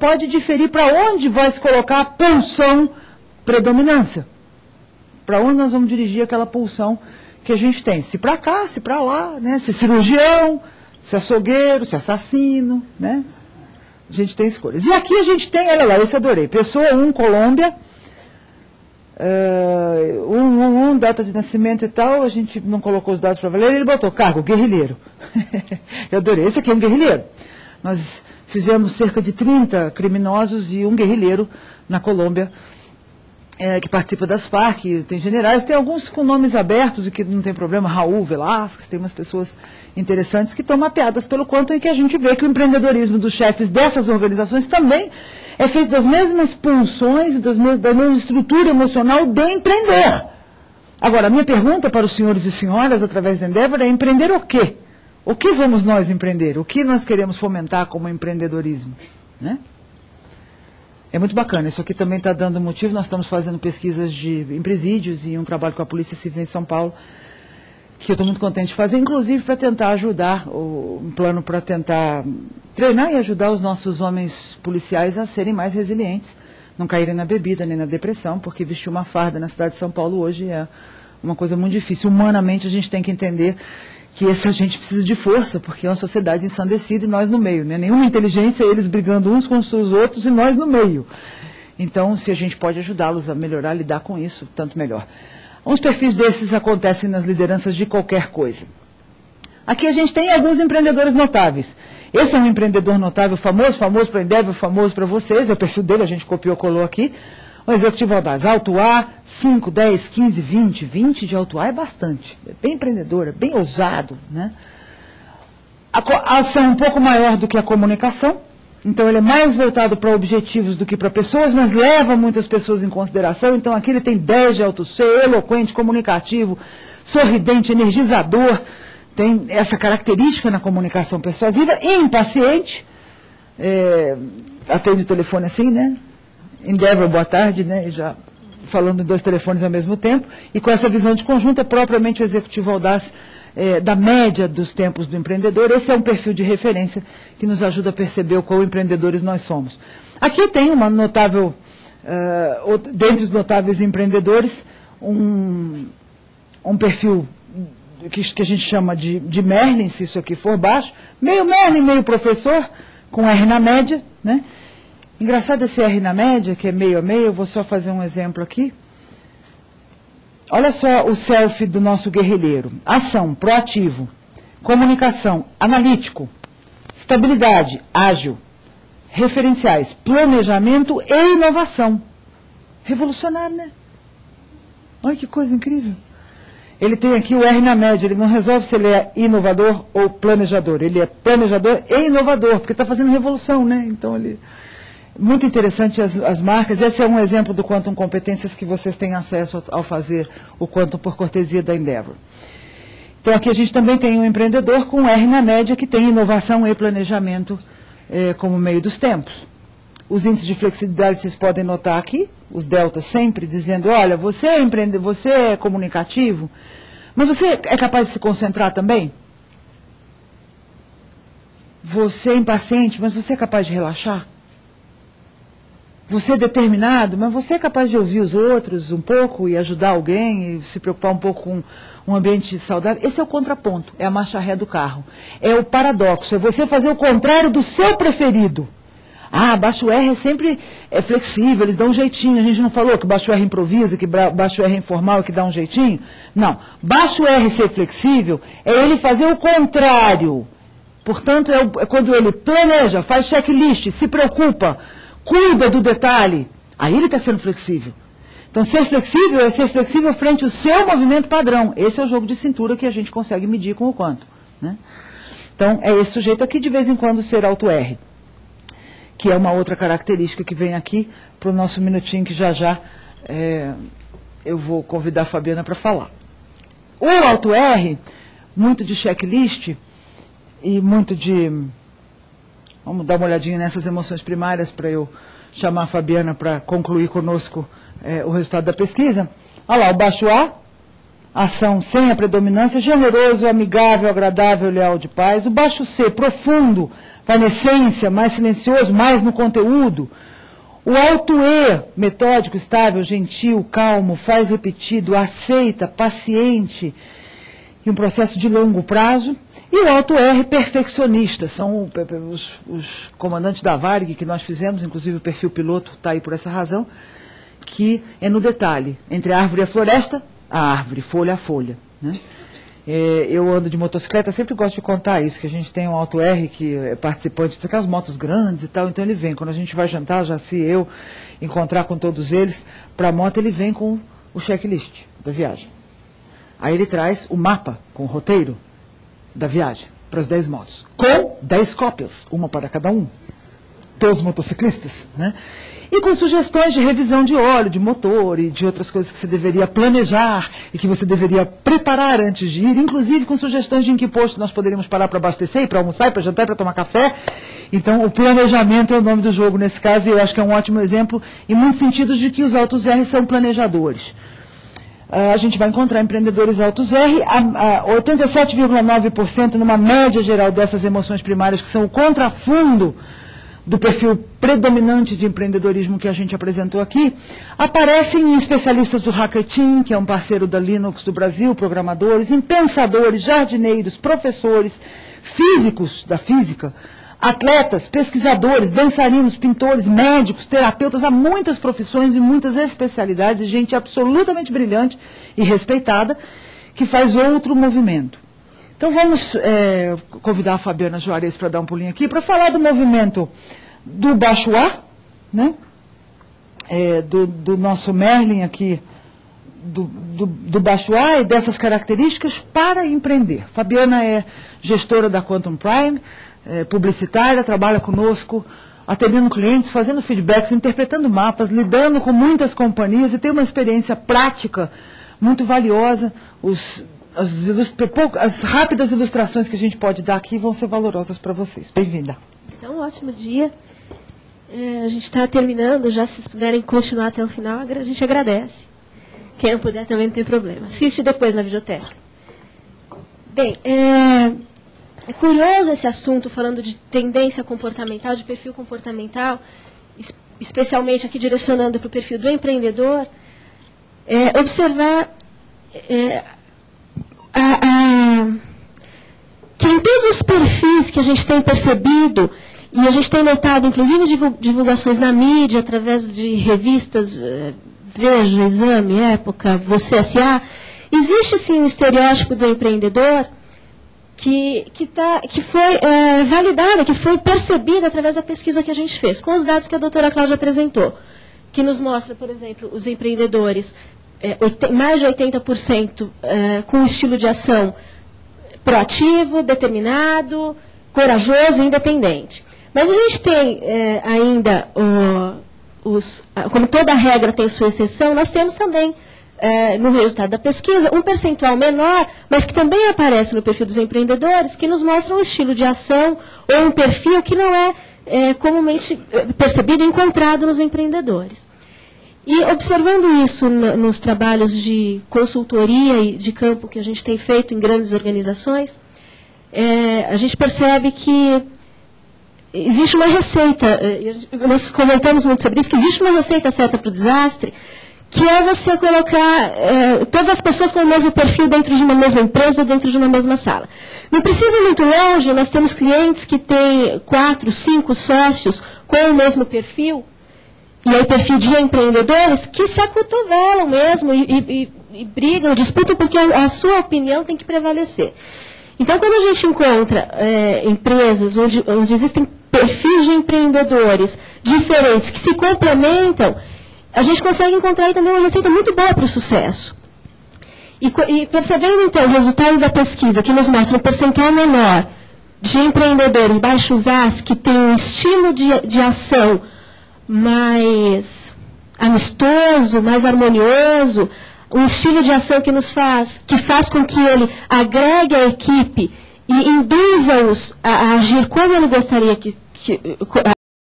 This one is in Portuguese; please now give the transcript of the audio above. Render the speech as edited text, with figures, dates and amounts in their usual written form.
pode diferir para onde vai se colocar a pulsão predominância. Para onde nós vamos dirigir aquela pulsão que a gente tem. Se para cá, se para lá, né? Se cirurgião, se açougueiro, se assassino, né? A gente tem escolhas. E aqui a gente tem, olha lá, esse eu adorei. Pessoa 1, Colômbia, data de nascimento e tal, a gente não colocou os dados para valer, ele botou cargo, guerrilheiro. Eu adorei. Esse aqui é um guerrilheiro. Nós fizemos cerca de 30 criminosos e um guerrilheiro na Colômbia, que participa das Farc, tem generais, tem alguns com nomes abertos e que não tem problema, Raul Velasquez, tem umas pessoas interessantes que estão mapeadas pelo quanto em que a gente vê que o empreendedorismo dos chefes dessas organizações também é feito das mesmas pulsões, da mesma estrutura emocional de empreender. Agora, a minha pergunta para os senhores e senhoras, através da Endeavor, é empreender o quê? O que vamos nós empreender? O que nós queremos fomentar como empreendedorismo? Né? É muito bacana, isso aqui também está dando motivo, nós estamos fazendo pesquisas em presídios e um trabalho com a Polícia Civil em São Paulo, que eu estou muito contente de fazer, inclusive para tentar ajudar, um plano para tentar treinar e ajudar os nossos homens policiais a serem mais resilientes, não caírem na bebida nem na depressão, porque vestir uma farda na cidade de São Paulo hoje é uma coisa muito difícil. Humanamente a gente tem que entender que essa gente precisa de força, porque é uma sociedade ensandecida e nós no meio, né? Nenhuma inteligência, eles brigando uns com os outros e nós no meio. Então, se a gente pode ajudá-los a melhorar, a lidar com isso, tanto melhor. Uns perfis desses acontecem nas lideranças de qualquer coisa. Aqui a gente tem alguns empreendedores notáveis. Esse é um empreendedor notável, famoso para a Endeavor, famoso para vocês, é o perfil dele, a gente copiou, colou aqui. O executivo audaz, alto A, 5, 10, 15, 20. 20 de alto A é bastante. É bem empreendedor, é bem ousado. Né? A ação é um pouco maior do que a comunicação. Então, ele é mais voltado para objetivos do que para pessoas, mas leva muitas pessoas em consideração. Então, aqui ele tem 10 de alto C, eloquente, comunicativo, sorridente, energizador. Tem essa característica na comunicação persuasiva. E impaciente. Atende o telefone assim, né? Endeavor, boa tarde, né? E já falando em 2 telefones ao mesmo tempo, e com essa visão de conjunto é propriamente o executivo audaz da média dos tempos do empreendedor. Esse é um perfil de referência que nos ajuda a perceber o quão empreendedores nós somos. Aqui tem uma notável, dentre os notáveis empreendedores, um perfil que a gente chama de Merlin, se isso aqui for baixo, meio Merlin, meio professor, com R na média, né? Engraçado esse R na média, que é meio a meio, eu vou só fazer um exemplo aqui. Olha só o selfie do nosso guerrilheiro. Ação, proativo. Comunicação, analítico. Estabilidade, ágil. Referenciais, planejamento e inovação. Revolucionário, né? Olha que coisa incrível. Ele tem aqui o R na média, ele não resolve se ele é inovador ou planejador. Ele é planejador e inovador, porque está fazendo revolução, né? Então ele... Muito interessante as marcas. Esse é um exemplo do Quantum Competências que vocês têm acesso ao fazer o Quantum por cortesia da Endeavor. Então, aqui a gente também tem um empreendedor com R na média que tem inovação e planejamento como meio dos tempos. Os índices de flexibilidade vocês podem notar aqui, os deltas sempre dizendo, olha, você é empreendedor, você é comunicativo, mas você é capaz de se concentrar também? Você é impaciente, mas você é capaz de relaxar? Você é determinado, mas você é capaz de ouvir os outros um pouco e ajudar alguém e se preocupar um pouco com um ambiente saudável? Esse é o contraponto, é a marcha ré do carro. É o paradoxo, é você fazer o contrário do seu preferido. Ah, baixo R é sempre flexível, eles dão um jeitinho. A gente não falou que baixo R improvisa, que baixo R é informal e que dá um jeitinho? Não, baixo R ser flexível é ele fazer o contrário. Portanto, é quando ele planeja, faz checklist, se preocupa, cuida do detalhe, aí ele está sendo flexível. Então, ser flexível é ser flexível frente ao seu movimento padrão. Esse é o jogo de cintura que a gente consegue medir com o quanto. Né? Então, é esse sujeito aqui, de vez em quando, ser alto R, que é uma outra característica que vem aqui para o nosso minutinho, que já eu vou convidar a Fabiana para falar. O alto R, muito de checklist e muito de... Vamos dar uma olhadinha nessas emoções primárias para eu chamar a Fabiana para concluir conosco o resultado da pesquisa. Olha lá, o baixo A, ação sem a predominância, generoso, amigável, agradável, leal, de paz. O baixo C, profundo, vai na essência, mais silencioso, mais no conteúdo. O alto E, metódico, estável, gentil, calmo, faz repetido, aceita, paciente, e um processo de longo prazo. E o alto R, perfeccionista, são os comandantes da Varig que nós fizemos, inclusive o perfil piloto está aí por essa razão, que é no detalhe, entre a árvore e a floresta, a árvore, folha a folha. Né? Eu ando de motocicleta, sempre gosto de contar isso, que a gente tem um alto R que é participante daquelas motos grandes e tal, então ele vem, quando a gente vai jantar, já se eu encontrar com todos eles, para a moto ele vem com o checklist da viagem. Aí ele traz o mapa com o roteiro da viagem para as 10 motos, com 10 cópias, uma para cada um, dos motociclistas, né? E com sugestões de revisão de óleo, de motor e de outras coisas que você deveria planejar e que você deveria preparar antes de ir, inclusive com sugestões de em que posto nós poderíamos parar para abastecer, para almoçar, para jantar, para tomar café. Então, o planejamento é o nome do jogo nesse caso, e eu acho que é um ótimo exemplo, em muitos sentidos, de que os altos R são planejadores. A gente vai encontrar empreendedores altos R, 87,9% numa média geral dessas emoções primárias, que são o contrafundo do perfil predominante de empreendedorismo que a gente apresentou aqui, aparecem em especialistas do Hacker Team, que é um parceiro da Linux do Brasil, programadores, em pensadores, jardineiros, professores, físicos da física, atletas, pesquisadores, dançarinos, pintores, médicos, terapeutas, há muitas profissões e muitas especialidades, e gente absolutamente brilhante e respeitada, que faz outro movimento. Então vamos convidar a Fabiana Juarez para dar um pulinho aqui, para falar do movimento do baixo A, né? Do nosso Merlin aqui, do baixo A e dessas características para empreender. Fabiana é gestora da Quantum Prime, publicitária, trabalha conosco, atendendo clientes, fazendo feedbacks, interpretando mapas, lidando com muitas companhias e tem uma experiência prática muito valiosa. As rápidas ilustrações que a gente pode dar aqui vão ser valorosas para vocês. Bem-vinda. Então, um ótimo dia. A gente está terminando, já se vocês puderem continuar até o final, a gente agradece. Quem não puder também não tem problema. Assiste depois na videoteca. Bem, é curioso esse assunto, falando de tendência comportamental, de perfil comportamental, especialmente aqui direcionando para o perfil do empreendedor, observar que em todos os perfis que a gente tem percebido, e a gente tem notado, inclusive, divulgações na mídia, através de revistas, Veja, Exame, Época, Você S.A., existe sim um estereótipo do empreendedor que foi validado, que foi percebido através da pesquisa que a gente fez, com os dados que a doutora Cláudia apresentou, que nos mostra, por exemplo, os empreendedores, mais de 80% com um estilo de ação proativo, determinado, corajoso e independente. Mas a gente tem ainda, como toda regra tem sua exceção, nós temos também, no resultado da pesquisa, um percentual menor, mas que também aparece no perfil dos empreendedores, que nos mostra um estilo de ação ou um perfil que não é comumente percebido e encontrado nos empreendedores. E observando isso nos trabalhos de consultoria e de campo que a gente tem feito em grandes organizações, a gente percebe que existe uma receita, nós comentamos muito sobre isso, que existe uma receita certa para o desastre, que é você colocar todas as pessoas com o mesmo perfil dentro de uma mesma empresa, dentro de uma mesma sala. Não precisa ir muito longe, nós temos clientes que têm 4, 5 sócios com o mesmo perfil, e aí perfil de empreendedores, que se acotovelam mesmo e brigam, disputam, porque a sua opinião tem que prevalecer. Então, quando a gente encontra empresas onde existem perfis de empreendedores diferentes, que se complementam, a gente consegue encontrar aí também uma receita muito boa para o sucesso. E percebendo, então, o resultado da pesquisa, que nos mostra um percentual menor de empreendedores baixos As, que tem um estilo de ação mais amistoso, mais harmonioso, um estilo de ação que faz com que ele agregue a equipe e induza-os a agir como ele gostaria